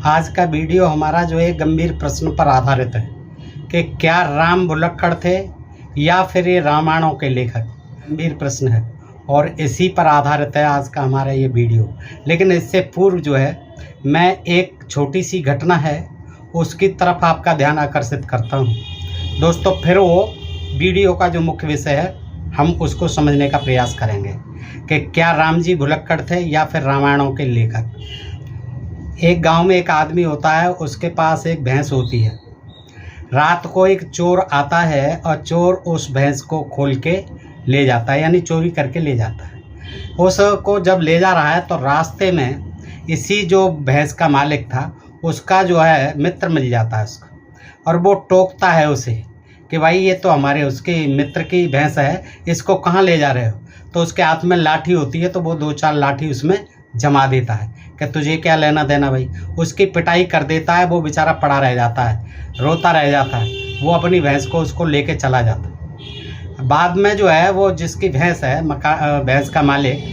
आज का वीडियो हमारा जो है गंभीर प्रश्न पर आधारित है कि क्या राम भुलक्कड़ थे या फिर ये रामायणों के लेखक। गंभीर प्रश्न है और इसी पर आधारित है आज का हमारा ये वीडियो। लेकिन इससे पूर्व जो है मैं एक छोटी सी घटना है उसकी तरफ आपका ध्यान आकर्षित करता हूँ। दोस्तों फिर वो वीडियो का जो मुख्य विषय है हम उसको समझने का प्रयास करेंगे कि क्या राम जी भुलक्कड़ थे या फिर रामायणों के लेखक। एक गांव में एक आदमी होता है, उसके पास एक भैंस होती है। रात को एक चोर आता है और चोर उस भैंस को खोल के ले जाता है, यानी चोरी करके ले जाता है। उसको जब ले जा रहा है तो रास्ते में इसी जो भैंस का मालिक था उसका जो है मित्र मिल जाता है उसका, और वो टोकता है उसे कि भाई ये तो हमारे उसके मित्र की भैंस है, इसको कहाँ ले जा रहे हो। तो उसके हाथ में लाठी होती है तो वो 2-4 लाठी उसमें जमा देता है कि तुझे क्या लेना देना भाई। उसकी पिटाई कर देता है, वो बेचारा पड़ा रह जाता है, रोता रह जाता है। वो अपनी भैंस को उसको लेके चला जाता है। बाद में जो है वो जिसकी भैंस है भैंस का मालिक,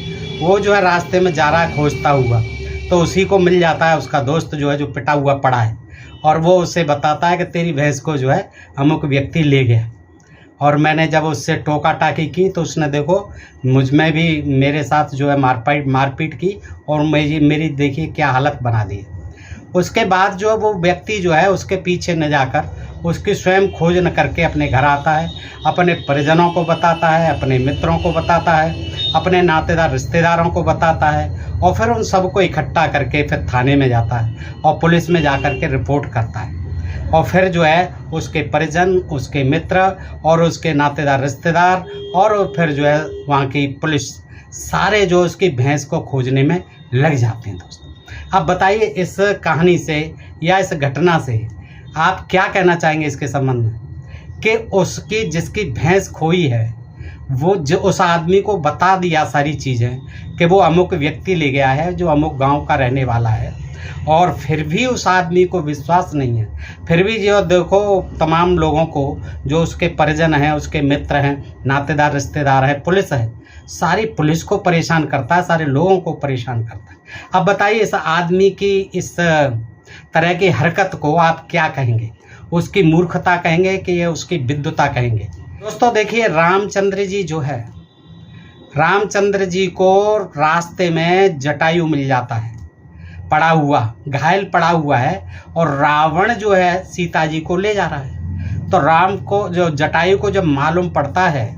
वो जो है रास्ते में जा रहा है खोजता हुआ, तो उसी को मिल जाता है उसका दोस्त जो है जो पिटा हुआ पड़ा है, और वो उसे बताता है कि तेरी भैंस को जो है अमुक व्यक्ति ले गया। और मैंने जब उससे टोका टाकी की तो उसने देखो मुझ में भी मेरे साथ जो है मारपीट की और मेरी देखिए क्या हालत बना दी। उसके बाद जो वो व्यक्ति जो है उसके पीछे न जाकर उसकी स्वयं खोज न करके अपने घर आता है, अपने परिजनों को बताता है, अपने मित्रों को बताता है, अपने नातेदार रिश्तेदारों को बताता है, और फिर उन सबको इकट्ठा करके फिर थाने में जाता है और पुलिस में जा कर के रिपोर्ट करता है। और फिर जो है उसके परिजन, उसके मित्र और उसके नातेदार रिश्तेदार और फिर जो है वहाँ की पुलिस सारे जो उसकी भैंस को खोजने में लग जाते हैं। दोस्तों अब बताइए इस कहानी से या इस घटना से आप क्या कहना चाहेंगे इसके संबंध में कि उसकी जिसकी भैंस खोई है वो जो उस आदमी को बता दिया सारी चीज़ें कि वो अमुक व्यक्ति ले गया है जो अमुक गांव का रहने वाला है, और फिर भी उस आदमी को विश्वास नहीं है। फिर भी जो देखो तमाम लोगों को जो उसके परिजन हैं, उसके मित्र हैं, नातेदार रिश्तेदार हैं, पुलिस है, सारी पुलिस को परेशान करता है, सारे लोगों को परेशान करता है। अब बताइए इस आदमी की इस तरह की हरकत को आप क्या कहेंगे? उसकी मूर्खता कहेंगे कि ये उसकी विद्वता कहेंगे? दोस्तों देखिए रामचंद्र जी जो है, रामचंद्र जी को रास्ते में जटायु मिल जाता है, पड़ा हुआ घायल पड़ा हुआ है, और रावण जो है सीता जी को ले जा रहा है। तो राम को जो जटायु को जब मालूम पड़ता है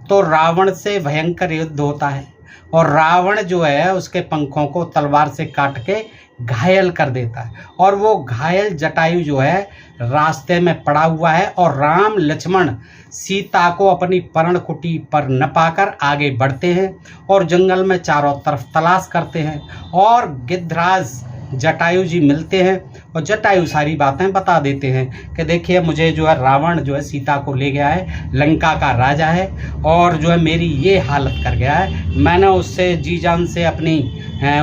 तो रावण से भयंकर युद्ध होता है, और रावण जो है उसके पंखों को तलवार से काट के घायल कर देता है, और वो घायल जटायु जो है रास्ते में पड़ा हुआ है। और राम लक्ष्मण सीता को अपनी पर्ण कुटी पर न पाकर आगे बढ़ते हैं और जंगल में चारों तरफ तलाश करते हैं, और गिद्धराज जटायु जी मिलते हैं और जटायु सारी बातें बता देते हैं कि देखिए मुझे जो है रावण जो है सीता को ले गया है, लंका का राजा है, और जो है मेरी ये हालत कर गया है। मैंने उससे जी जान से अपनी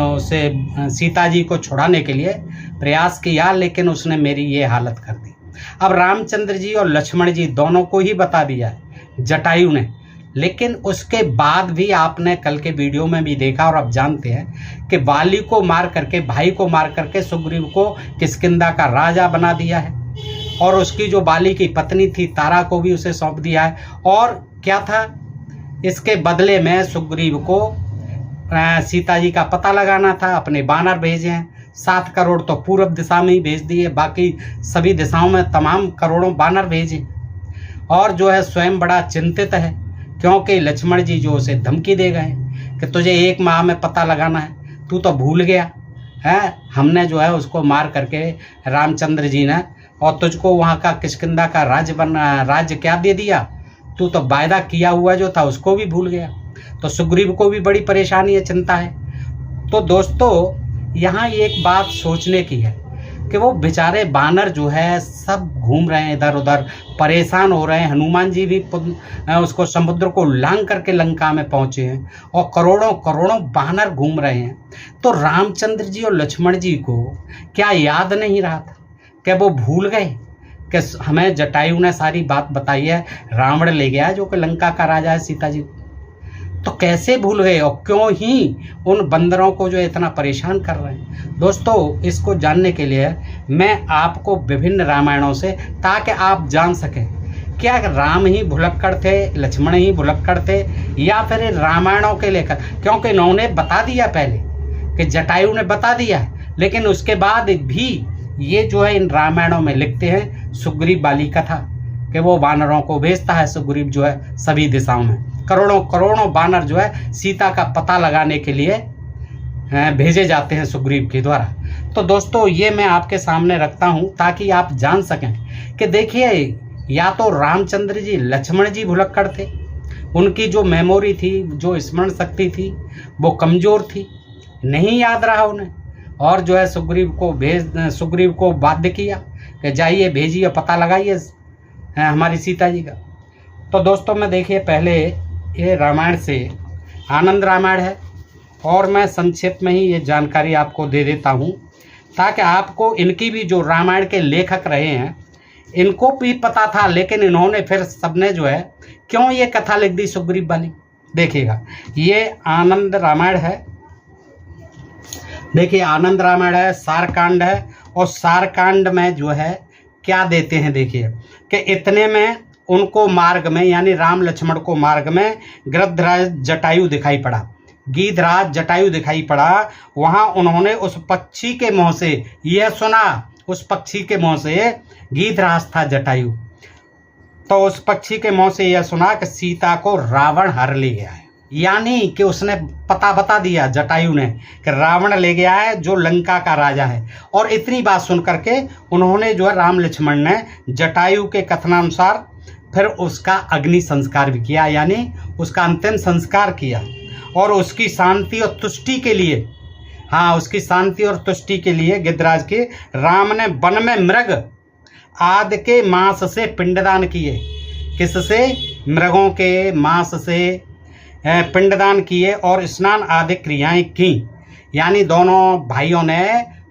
उसे सीता जी को छुड़ाने के लिए प्रयास किया, लेकिन उसने मेरी ये हालत कर दी। अब रामचंद्र जी और लक्ष्मण जी दोनों को ही बता दिया है जटायु ने, लेकिन उसके बाद भी आपने कल के वीडियो में भी देखा और आप जानते हैं कि वाली को मार करके, भाई को मार करके सुग्रीव को किष्किंधा का राजा बना दिया है, और उसकी जो वाली की पत्नी थी तारा को भी उसे सौंप दिया है। और क्या था, इसके बदले में सुग्रीव को सीता जी का पता लगाना था, अपने बानर भेजे हैं। 7 करोड़ तो पूर्व दिशा में ही भेज दिए, बाकी सभी दिशाओं में तमाम करोड़ों बानर भेजे। और जो है स्वयं बड़ा चिंतित है क्योंकि लक्ष्मण जी जो उसे धमकी दे गए कि तुझे 1 माह में पता लगाना है, तू तो भूल गया है, हमने जो है उसको मार करके रामचंद्र जी ने, और तुझको वहाँ का किष्किंधा का राज्य क्या दे दिया, तू तो वायदा किया हुआ जो था उसको भी भूल गया। तो सुग्रीव को भी बड़ी परेशानी है, चिंता है। तो दोस्तों यहाँ एक बात सोचने की है कि वो बेचारे बानर जो है सब घूम रहे हैं इधर उधर, परेशान हो रहे हैं। हनुमान जी भी उसको समुद्र को लांग करके लंका में पहुंचे हैं, और करोड़ों करोड़ों बानर घूम रहे हैं। तो रामचंद्र जी और लक्ष्मण जी को क्या याद नहीं रहा था कि वो भूल गए कि हमें जटायु ने सारी बात बताई है, रावण ले गया है जो कि लंका का राजा है सीता जी। तो कैसे भूल गए और क्यों ही उन बंदरों को जो इतना परेशान कर रहे हैं। दोस्तों, इसको जानने के लिए मैं आपको विभिन्न रामायणों से, ताकि आप जान सकें क्या राम ही भुलक्कड़ थे, लक्ष्मण ही भुलक्कड़ थे, या फिर रामायणों के लेकर, क्योंकि इन्होंने बता दिया पहले कि जटायु ने बता दिया है, लेकिन उसके बाद भी ये जो है इन रामायणों में लिखते हैं सुग्रीव वाली कथा कि वो वानरों को भेजता है। सुग्रीव जो है सभी दिशाओं में करोड़ों करोड़ों वानर जो है सीता का पता लगाने के लिए भेजे जाते हैं सुग्रीव के द्वारा। तो दोस्तों, ये मैं आपके सामने रखता हूँ ताकि आप जान सकें कि देखिए, या तो रामचंद्र जी, लक्ष्मण जी भुलक्कड़ थे, उनकी जो मेमोरी थी, जो स्मरण शक्ति थी, वो कमज़ोर थी, नहीं याद रहा उन्हें, और जो है सुग्रीव को बाध्य किया कि जाइए, भेजिए, पता लगाइए हमारी सीता जी का। तो दोस्तों, मैं देखिए पहले ये रामायण से आनंद रामायण है, और मैं संक्षेप में ही ये जानकारी आपको दे देता हूँ ताकि आपको इनकी भी, जो रामायण के लेखक रहे हैं, इनको भी पता था, लेकिन इन्होंने फिर सबने जो है क्यों ये कथा लिख दी सुग्रीव वाली। देखिएगा, ये आनंद रामायण है। देखिए, आनंद रामायण है, सारकांड है, और सारकांड में जो है क्या देते हैं, देखिए कि इतने में उनको मार्ग में, यानी राम लक्ष्मण को मार्ग में गृध्रराज जटायु दिखाई पड़ा, गीधराज जटायु दिखाई पड़ा। वहाँ उन्होंने उस पक्षी के मुँह से यह सुना, उस पक्षी के मुँह से, गीधराज था जटायु, तो उस पक्षी के मुँह से यह सुना कि सीता को रावण हर ले गया है। यानी कि उसने पता बता दिया जटायु ने कि रावण ले गया है, जो लंका का राजा है। और इतनी बात सुन करके उन्होंने जो है राम लक्ष्मण ने जटायु के कथनानुसार फिर उसका अग्नि संस्कार भी किया, यानी उसका अंतिम संस्कार किया, और उसकी शांति और तुष्टि के लिए, हाँ, उसकी शांति और तुष्टि के लिए गीधराज के राम ने वन में मृग आदि के मांस से पिंडदान किए। किससे? मृगों के मांस से पिंडदान किए और स्नान आदि क्रियाएं की। यानी दोनों भाइयों ने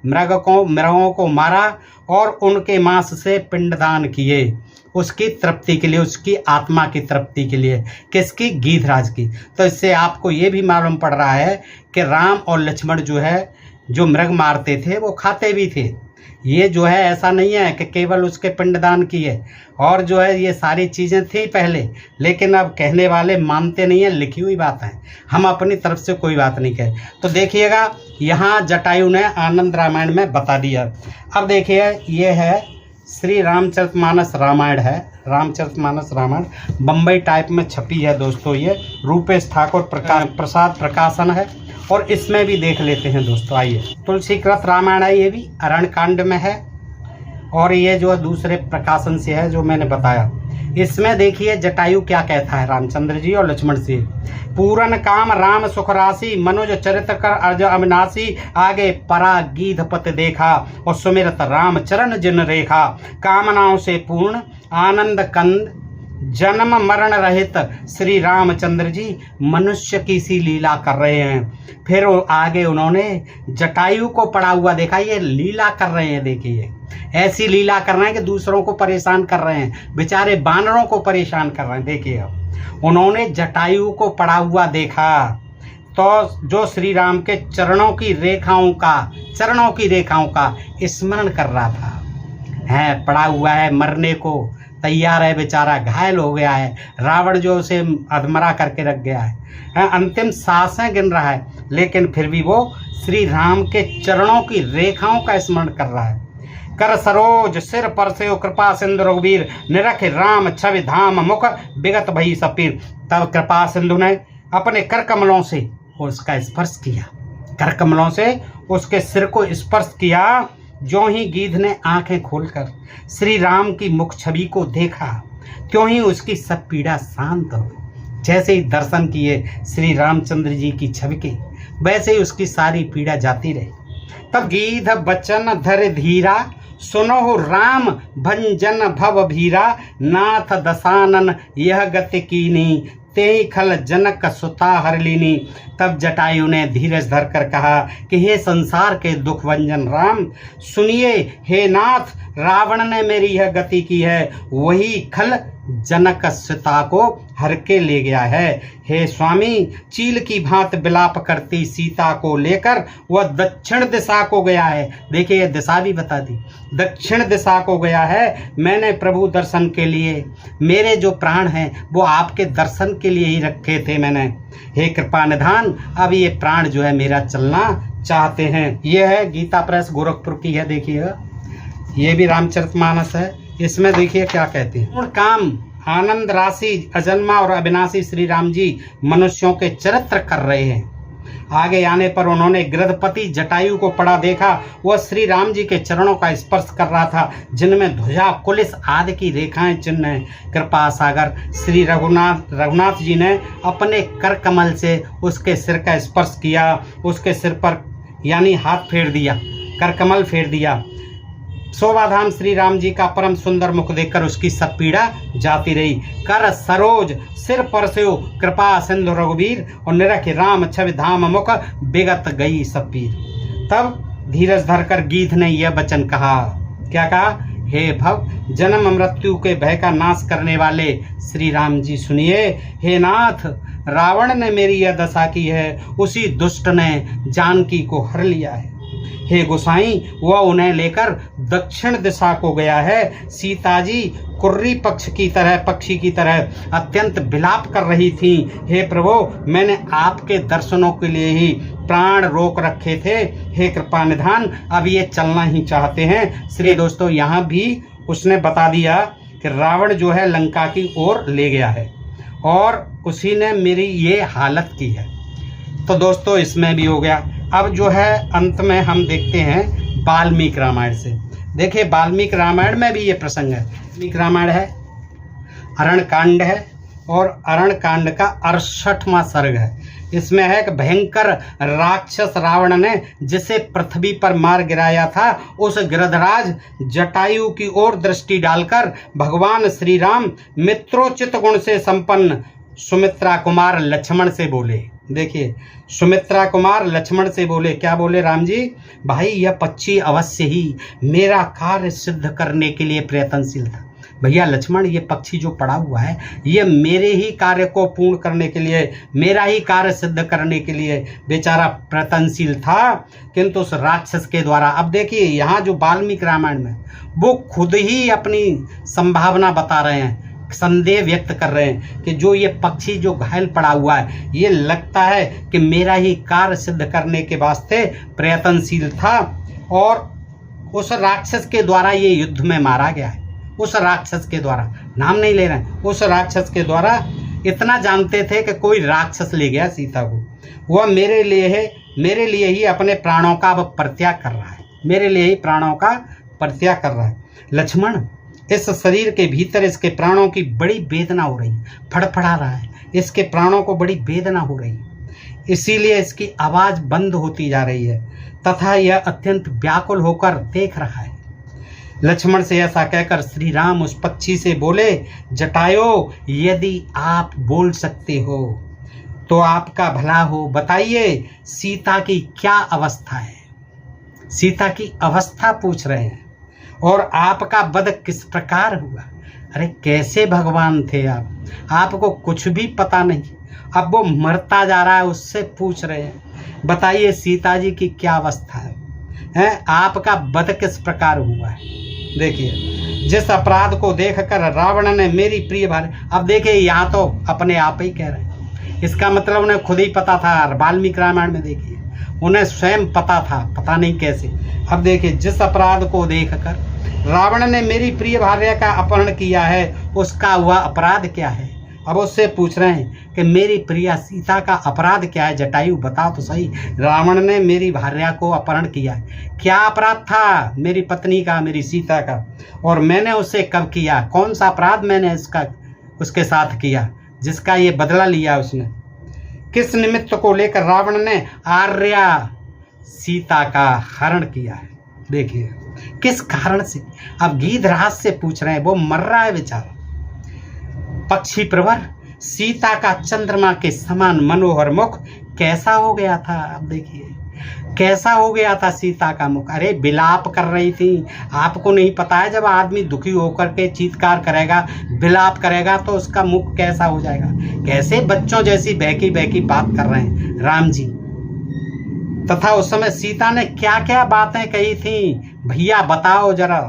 मृगों को मारा और उनके मांस से पिंडदान किए, उसकी तृप्ति के लिए, उसकी आत्मा की तृप्ति के लिए। किसकी? गीधराज की। तो इससे आपको ये भी मालूम पड़ रहा है कि राम और लक्ष्मण जो है, जो मृग मारते थे, वो खाते भी थे। ये जो है ऐसा नहीं है कि केवल उसके पिंडदान किए, और जो है ये सारी चीज़ें थी पहले, लेकिन अब कहने वाले मानते नहीं हैं, लिखी हुई बात है, हम अपनी तरफ से कोई बात नहीं कहे। तो देखिएगा, यहाँ जटायु ने आनंद रामायण में बता दिया। अब देखिए, ये है श्री रामचरितमानस रामायण है, रामचरितमानस रामायण बम्बई टाइप में छपी है दोस्तों। ये रूपेश ठाकुर प्रसाद प्रकाशन है, और इसमें भी देख लेते हैं दोस्तों। आइए, तुलसीकृत रामायण है, ये भी अरण्यकांड में है, और ये जो दूसरे प्रकाशन से है जो मैंने बताया। इसमें देखिए जटायु क्या कहता है रामचंद्र जी और लक्ष्मण से। पूरन काम राम सुख राशि, मनुज चरित्र कर अर्ज अविनाशी, आगे परा गीधपत देखा, और सुमिरत राम चरण जिन रेखा, कामनाओं से पूर्ण आनंद कंद, जन्म मरण रहित श्री रामचंद्र जी मनुष्य की सी लीला कर रहे हैं। फिर आगे उन्होंने जटायु को पड़ा हुआ देखा, ये लीला कर रहे हैं। देखिए, ऐसी लीला कर रहे हैं कि दूसरों को परेशान कर रहे हैं, बेचारे बानरों को परेशान कर रहे हैं। देखिए, उन्होंने जटायु को पड़ा हुआ देखा, तो जो श्री राम के चरणों की रेखाओं का स्मरण कर रहा था, है पड़ा हुआ है, मरने को तैयार है, बेचारा घायल हो गया है, रावण जो उसे अधमरा करके रख गया है, अंतिम सांसें गिन रहा है, लेकिन फिर भी वो श्री राम के चरणों की रेखाओं का स्मरण कर रहा है। कर सरोज सिर पर से कृपा सिंधु रघुवीर, निरख राम छवि धाम मुख विगत भई सपीर। तब कृपा सिंधु ने अपने कर कमलों से उसका स्पर्श किया, कर कमलों से उसके सिर को स्पर्श किया। जो ही गीध ने आंखें खोलकर श्री राम की मुख छवि को देखा, त्यों ही उसकी सब पीड़ा शांत हो गई। जैसे ही दर्शन किए श्री रामचंद्र जी की छवि के, वैसे ही उसकी सारी पीड़ा जाती रही। तब गीध बचन धर धीरा, सुनो राम भंजन भव भीरा, नाथ दसानन यह गति कीनी, ते खल जनक सुता हर लीनी। तब जटायु ने धीरज धर कर कहा कि हे संसार के दुख भंजन राम, सुनिए हे नाथ, रावण ने मेरी यह गति की है, वही खल जनक सुता को हर के ले गया है। हे स्वामी, चील की भांत विलाप करती सीता को लेकर वह दक्षिण दिशा को गया है। देखिए ये दिशा भी बता दी, दक्षिण दिशा को गया है। मैंने प्रभु दर्शन के लिए, मेरे जो प्राण हैं वो आपके दर्शन के लिए ही रखे थे मैंने। हे कृपा निधान, अब ये प्राण जो है मेरा चलना चाहते हैं। ये है गीता प्रेस गोरखपुर की है, देखिए ये भी रामचरितमानस है। इसमें देखिए क्या कहते हैं। पूर्ण काम आनंद राशि अजन्मा और अविनाशी श्री राम जी मनुष्यों के चरित्र कर रहे हैं। आगे आने पर उन्होंने गृधपति जटायु को पड़ा देखा। वह श्री राम जी के चरणों का स्पर्श कर रहा था, जिनमें ध्वजा कुलिस आदि की रेखाएं चिन्ह हैं। कृपा सागर श्री रघुनाथ जी ने अपने कर कमल से उसके सिर का स्पर्श किया, उसके सिर पर यानी हाथ फेर दिया, कर कमल फेर दिया। शोभाधाम श्री राम जी का परम सुंदर मुख देखकर उसकी सब पीड़ा जाती रही। कर सरोज सिर पर से कृपा सिंधु रघुवीर, और निरख राम छवि धाम मुख बिगत गई सब पीर। तब धीरज धरकर गीध ने यह वचन कहा। क्या कहा? हे भव, जन्म मृत्यु के भय का नाश करने वाले श्री राम जी सुनिए। हे नाथ, रावण ने मेरी यह दशा की है, उसी दुष्ट ने जानकी को हर लिया है। हे गोसाई, वह उन्हें लेकर दक्षिण दिशा को गया है। सीता जी कुर्री पक्षी की तरह अत्यंत विलाप कर रही थी। हे प्रभु, मैंने आपके दर्शनों के लिए ही प्राण रोक रखे थे। हे कृपा निधान, अब ये चलना ही चाहते हैं। श्री दोस्तों, यहाँ भी उसने बता दिया कि रावण जो है लंका की ओर ले गया है और उसी ने मेरी ये हालत की है। तो दोस्तों इसमें भी हो गया। अब जो है अंत में हम देखते हैं वाल्मीकि रामायण से। देखिए वाल्मीकि रामायण में भी ये प्रसंग है। वाल्मीकि रामायण है, अरण्य कांड है और अरण्य कांड का 68वां सर्ग है। इसमें है कि भयंकर राक्षस रावण ने जिसे पृथ्वी पर मार गिराया था, उस गिरधराज जटायु की ओर दृष्टि डालकर भगवान श्री राम मित्रोचित गुण से संपन्न सुमित्रा कुमार लक्ष्मण से बोले। देखिए सुमित्रा कुमार लक्ष्मण से बोले, क्या बोले राम जी? भाई यह पक्षी अवश्य ही मेरा कार्य सिद्ध करने के लिए प्रयत्नशील था। भैया लक्ष्मण, ये पक्षी जो पड़ा हुआ है ये मेरे ही कार्य को पूर्ण करने के लिए, मेरा ही कार्य सिद्ध करने के लिए बेचारा प्रयत्नशील था, किंतु उस राक्षस के द्वारा। अब देखिए यहाँ जो वाल्मीकि रामायण में वो खुद ही अपनी संभावना बता रहे हैं, संदेह व्यक्त कर रहे हैं कि जो ये पक्षी जो घायल पड़ा हुआ है ये लगता है कि मेरा ही कार्य सिद्ध करने के वास्ते प्रयत्नशील था और उस राक्षस के द्वारा ये युद्ध में मारा गया है। उस राक्षस के द्वारा, नाम नहीं ले रहे हैं, उस राक्षस के द्वारा। इतना जानते थे कि कोई राक्षस ले गया सीता को। वह मेरे लिए ही अपने प्राणों का अब परित्याग कर रहा है, मेरे लिए ही प्राणों का परित्याग कर रहा है। लक्ष्मण, इस शरीर के भीतर इसके प्राणों की बड़ी वेदना हो रही है, फड़फड़ा रहा है, इसके प्राणों को बड़ी वेदना हो रही है, इसीलिए इसकी आवाज़ बंद होती जा रही है तथा यह अत्यंत व्याकुल होकर देख रहा है। लक्ष्मण से ऐसा कहकर श्री राम उस पक्षी से बोले, जटायो, यदि आप बोल सकते हो तो आपका भला हो, बताइए सीता की क्या अवस्था है। सीता की अवस्था पूछ रहे हैं और आपका वध किस प्रकार हुआ। अरे कैसे भगवान थे आप, आपको कुछ भी पता नहीं। अब वो मरता जा रहा है, उससे पूछ रहे हैं बताइए सीता जी की क्या अवस्था है, आपका वध किस प्रकार हुआ है। देखिए जिस अपराध को देखकर रावण ने मेरी प्रिय भार्या, अब देखिए यहाँ तो अपने आप ही कह रहे हैं, इसका मतलब उन्हें खुद ही पता था। वाल्मीकि रामायण में देखिए उन्हें स्वयं पता था, पता नहीं कैसे। अब देखिए जिस अपराध को देखकर रावण ने मेरी प्रिय भार्या का अपहरण किया है, उसका वह अपराध क्या है। अब उससे पूछ रहे हैं कि मेरी प्रिया सीता का अपराध क्या है, जटायु बताओ तो सही। रावण ने मेरी भार्या को अपहरण किया है, क्या अपराध था मेरी पत्नी का, मेरी सीता का, और मैंने उसे कब किया, कौन सा अपराध मैंने उसके साथ किया जिसका ये बदला लिया उसने। किस निमित्त को लेकर रावण ने आर्या सीता का हरण किया है। देखिए किस कारण से। अब गीधराज से पूछ रहे हैं, वो मर रहा है बेचारा। पक्षी प्रवर सीता का चंद्रमा के समान मनोहर मुख कैसा हो गया था। अब देखिए कैसा हो गया था सीता का मुख? अरे विलाप कर रही थी। आपको नहीं पता है जब आदमी दुखी होकर के चीत्कार करेगा, विलाप करेगा तो उसका मुख कैसा हो जाएगा? कैसे बच्चों जैसी बहकी बहकी बात कर रहे हैं राम जी। तथा उस समय सीता ने क्या क्या बातें कही थी भैया बताओ जरा।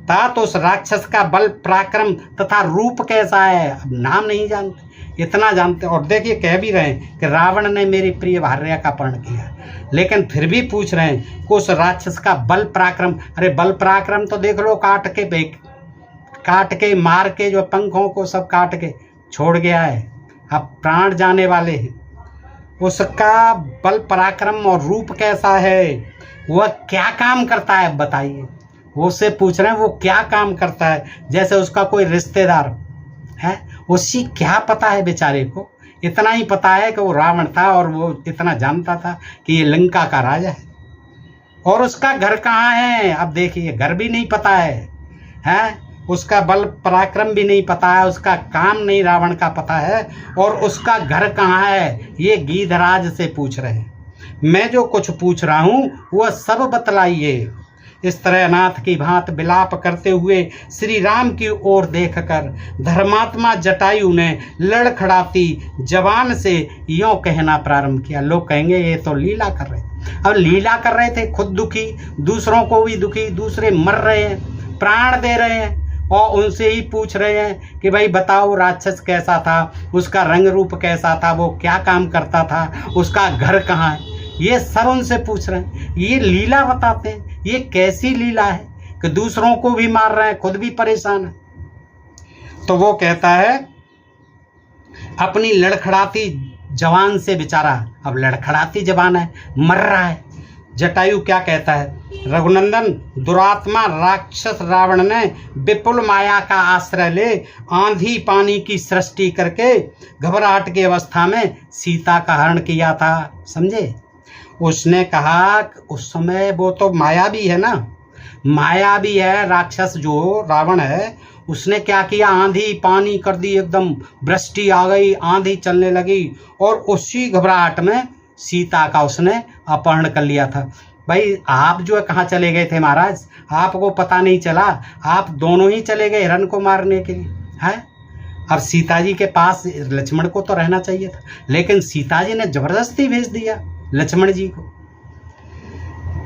था तो उस राक्षस का बल पराक्रम तथा रूप कैसा है, अब नाम नहीं जानते, इतना जानते। और देखिए कह भी रहे हैं कि रावण ने मेरी प्रिय भार्या का अपहरण किया, लेकिन फिर भी पूछ रहे हैं कि उस राक्षस का बल पराक्रम। अरे बल पराक्रम तो देख लो, काट के मार के जो पंखों को सब काट के छोड़ गया है, अब प्राण जाने वाले हैं। उसका बल पराक्रम और रूप कैसा है, वह क्या काम करता है बताइए। वो उससे पूछ रहे हैं वो क्या काम करता है, जैसे उसका कोई रिश्तेदार है। उसी क्या पता है बेचारे को, इतना ही पता है कि वो रावण था और वो इतना जानता था कि ये लंका का राजा है और उसका घर कहाँ है। अब देखिए घर भी नहीं पता है, उसका बल पराक्रम भी नहीं पता है, उसका काम नहीं रावण का पता है, और उसका घर कहाँ है ये गीधराज से पूछ रहे हैं। मैं जो कुछ पूछ रहा हूँ वह सब बतलाइए। इस तरह अनाथ की भांत विलाप करते हुए श्री राम की ओर देखकर धर्मात्मा जटायु ने लड़खड़ाती जबान से यों कहना प्रारंभ किया। लोग कहेंगे ये तो लीला कर रहे थे। अब लीला कर रहे थे, खुद दुखी, दूसरों को भी दुखी, दूसरे मर रहे हैं, प्राण दे रहे हैं, और उनसे ही पूछ रहे हैं कि भाई बताओ राक्षस कैसा था, उसका रंग रूप कैसा था, वो क्या काम करता था, उसका घर कहाँ है, ये सब उनसे पूछ रहे हैं। ये लीला बताते हैं। ये कैसी लीला है कि दूसरों को भी मार रहे हैं, खुद भी परेशान है। तो वो कहता है अपनी लड़खड़ाती जवान से बेचारा, अब लड़खड़ाती जवान है, मर रहा है। जटायु क्या कहता है, रघुनंदन दुरात्मा राक्षस रावण ने विपुल माया का आश्रय ले आंधी पानी की सृष्टि करके घबराहट की अवस्था में सीता का हरण किया था। समझे? उसने कहा उस समय वो तो माया भी है ना, माया भी है। राक्षस जो रावण है उसने क्या किया, आंधी पानी कर दी, एकदम वृष्टि आ गई, आंधी चलने लगी, और उसी घबराहट में सीता का उसने अपहरण कर लिया था। भाई आप जो है कहाँ चले गए थे महाराज, आपको पता नहीं चला, आप दोनों ही चले गए हिरण को मारने के लिए है। अब सीता जी के पास लक्ष्मण को तो रहना चाहिए था, लेकिन सीता जी ने जबरदस्ती भेज दिया लक्ष्मण जी को।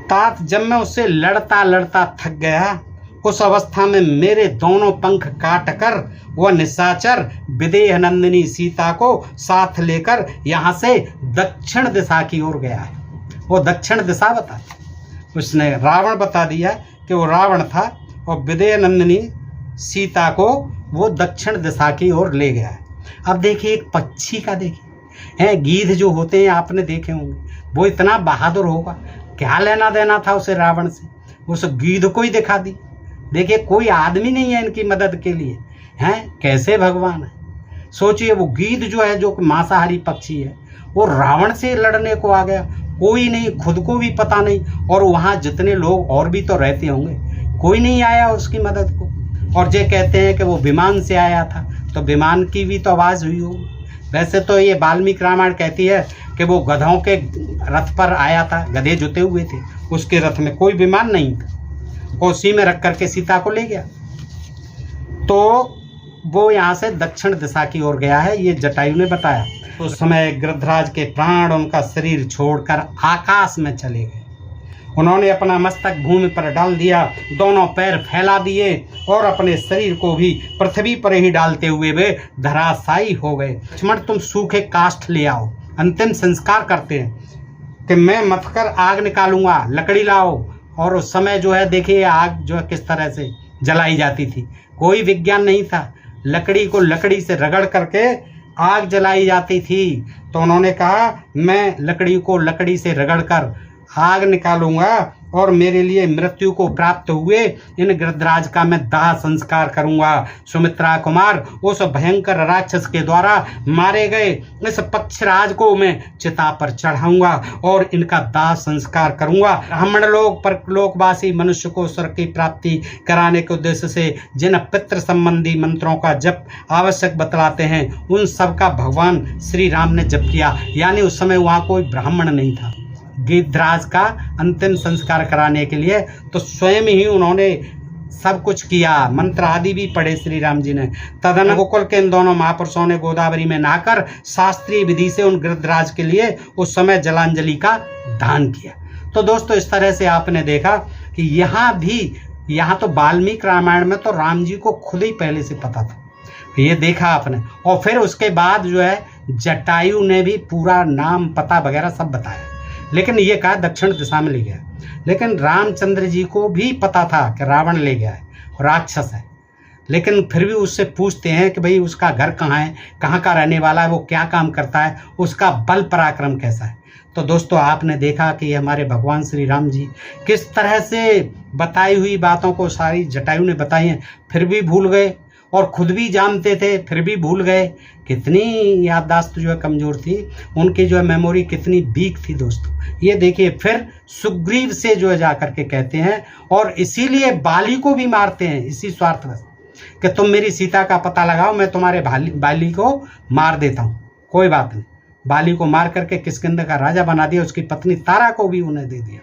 तात जब मैं उससे लड़ता लड़ता थक गया, उस अवस्था में मेरे दोनों पंख काट कर वह निशाचर विदेह नंदिनी सीता को साथ लेकर यहाँ से दक्षिण दिशा की ओर गया है। वो दक्षिण दिशा बता, उसने रावण बता दिया कि वो रावण था, और विदेह नंदिनी सीता को वो दक्षिण दिशा की ओर ले गया है। अब देखिए एक पक्षी का देखिए हैं, गीध जो होते हैं आपने देखे होंगे, वो इतना बहादुर होगा, क्या लेना देना था उसे रावण से, उस गीध को ही दिखा दी। देखिए कोई आदमी नहीं है इनकी मदद के लिए, हैं कैसे भगवान है। सोचिए वो गीध जो है, जो मांसाहारी पक्षी है, वो रावण से लड़ने को आ गया, कोई नहीं, खुद को भी पता नहीं, और वहाँ जितने लोग और भी तो रहते होंगे, कोई नहीं आया उसकी मदद को। और ये कहते हैं कि वो विमान से आया था, तो विमान की भी तो आवाज़ हुई होगी। वैसे तो ये वाल्मीकि रामायण कहती है कि वो गधों के रथ पर आया था, गधे जुते हुए थे, उसके रथ में कोई विमान नहीं था, और उसी में रख करके सीता को ले गया। तो वो यहाँ से दक्षिण दिशा की ओर गया है, ये जटायु ने बताया। तो उस समय गृध्रराज के प्राण उनका शरीर छोड़कर आकाश में चले गए। उन्होंने अपना मस्तक भूमि पर डाल दिया, दोनों पैर फैला दिए, और अपने शरीर को भी पृथ्वी पर ही डालते हुए वे धराशायी हो गए। लक्ष्मण तुम सूखे काष्ठ ले आओ, अंतिम संस्कार करते हैं कि मैं मथकर आग निकालूंगा, लकड़ी लाओ। और उस समय जो है देखिए आग जो है किस तरह से जलाई जाती थी, कोई विज्ञान नहीं था, लकड़ी को लकड़ी से रगड़ करके आग जलाई जाती थी। तो उन्होंने कहा मैं लकड़ी को लकड़ी से रगड़कर आग निकालूंगा, और मेरे लिए मृत्यु को प्राप्त हुए इन गृध्रराज का मैं दाह संस्कार करूंगा। सुमित्रा कुमार उस भयंकर राक्षस के द्वारा मारे गए इस पक्षराज को मैं चिता पर चढ़ाऊंगा और इनका दाह संस्कार करूंगा। ब्राह्मण लोग परलोकवासी मनुष्य को स्वर्ग की प्राप्ति कराने के उद्देश्य से जिन पितृ संबंधी मंत्रों का जप आवश्यक बतलाते हैं, उन सब का भगवान श्री राम ने जप किया। यानी उस समय वहाँ कोई ब्राह्मण नहीं था, गिद्धराज का अंतिम संस्कार कराने के लिए, तो स्वयं ही उन्होंने सब कुछ किया, मंत्र आदि भी पढ़े श्री राम जी ने। तदन गोकुल के इन दोनों महापुरुषों ने गोदावरी में नहाकर शास्त्रीय विधि से उन गिद्धराज के लिए उस समय जलांजलि का दान किया। तो दोस्तों इस तरह से आपने देखा कि यहाँ तो वाल्मीकि रामायण में तो राम जी को खुद ही पहले से पता था, ये देखा आपने। और फिर उसके बाद जो है जटायु ने भी पूरा नाम पता वगैरह सब बताया, लेकिन ये कहा दक्षिण दिशा में ले गया। लेकिन रामचंद्र जी को भी पता था कि रावण ले गया है, राक्षस है, लेकिन फिर भी उससे पूछते हैं कि भाई उसका घर कहाँ है, कहाँ का रहने वाला है, वो क्या काम करता है, उसका बल पराक्रम कैसा है। तो दोस्तों आपने देखा कि हमारे भगवान श्री राम जी किस तरह से बताई हुई बातों को सारी जटायु ने बताई हैं, फिर भी भूल गए, और खुद भी जानते थे फिर भी भूल गए। कितनी याददाश्त जो है कमज़ोर थी, उनकी जो है मेमोरी कितनी वीक थी दोस्तों। ये देखिए फिर सुग्रीव से जो है जा कर के कहते हैं, और इसीलिए बाली को भी मारते हैं इसी स्वार्थवश कि तुम मेरी सीता का पता लगाओ, मैं तुम्हारे बाली को मार देता हूँ। कोई बात नहीं, बाली को मार करके किष्किंधा का राजा बना दिया, उसकी पत्नी तारा को भी उन्हें दे दिया।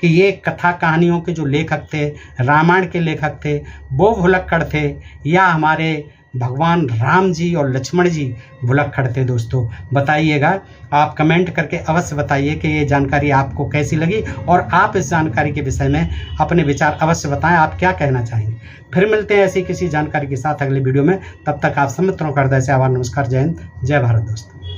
कि ये कथा कहानियों के जो लेखक थे, रामायण के लेखक थे, वो भुलक्कड़ थे या हमारे भगवान राम जी और लक्ष्मण जी भुलक्कड़ थे। दोस्तों बताइएगा, आप कमेंट करके अवश्य बताइए कि ये जानकारी आपको कैसी लगी, और आप इस जानकारी के विषय में अपने विचार अवश्य बताएं, आप क्या कहना चाहेंगे। फिर मिलते हैं ऐसी किसी जानकारी के साथ अगले वीडियो में। तब तक आप सब मित्रों का हृदय से आभार, नमस्कार, जय हिंद, जय भारत दोस्तों।